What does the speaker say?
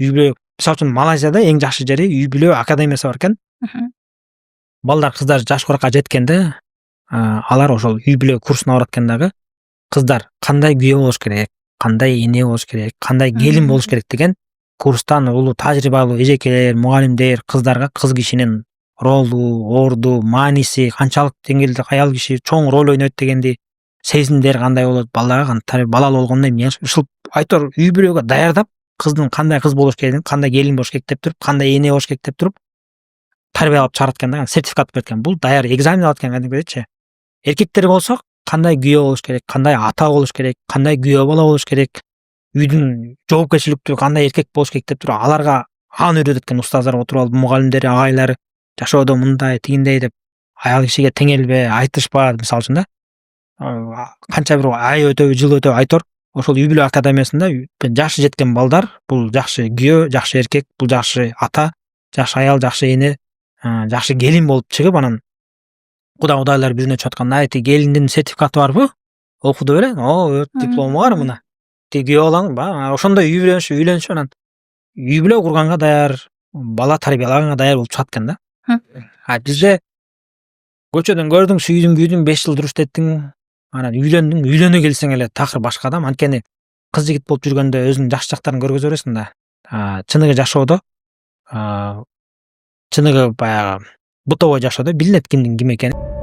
үй бүлө, мисалы үчүн Малайзияда эң жакшы жери үй бүлө академиясы бар экен. Балдар, кыздар жаш куракка жеткенде, алар ошол үй бүлө курсуна барат экен дагы. Кыздар кандай күйөө болуш керек, кандай эне болуш керек, кандай келин болуш керек деген курстан улуу тажрыйбалуу эжекелер, мугалимдер кыздарга кыз кишинин ролу, орду, мааниси, канчалык деңгээлде аял киши чоң роль ойнойт дегенди, сезимдер кандай болот, балага балалуу болгондон кийин ушул айтор үй бүлөгө даярдап, кыздын кандай кыз болуш керегин, кандай келин болуш керек деп туруп, кандай эне болуш керек деп туруп тарбиялап чыгарат экен да, сертификат берет экен. Бул даяр экзамен алат экен кадимгидечи. Эркектер болсок, кандай күйөө болуш керек, кандай ата болуш керек, кандай күйөө бала болуш керек, үйдүн жоопкерчиликтүү кандай эркек болуш керек деп туруп аларга аны үйрөтөт экен устаздар, отуруп алып, мугалимдери, агайлары жашоодо мындай, тигиндей деп аял кишиге теңелбе, айтышпа, мисалы үчүн да. Канча бир ай өтөбү, жыл өтөбү айтор ошол үй бүлө академиясында жашы жеткен балдар, бул жакшы күйөө, жакшы эркек, бул жакшы ата, жакшы аял, жакшы эне, жакшы келин болуп чыгып, анан кудайлар бирине өтүп атканда, тиги келиндин сертификаты барбы? Окуду беле? Диплому бар мына. Тиги күйөө балаң, ошондой үйлөнүшүп, анан үй бүлө курганга даяр, бала тарбиялаганга даяр болуп чыгат экен да. Бизде көчөдөн көрдүң, сүйдүң, күйдүң, 5 жыл туруш деттиң, анан үйлөндүң, үйлөнө келсең эле такыр башка да. Анткени кыз жигит болуп жүргөндө өзүнүн жакшы жактарын көргөзө бересиң да. Чыныгы жашоодо, чыныгы баягы бытовой жашоодо билинет кимдин ким экени.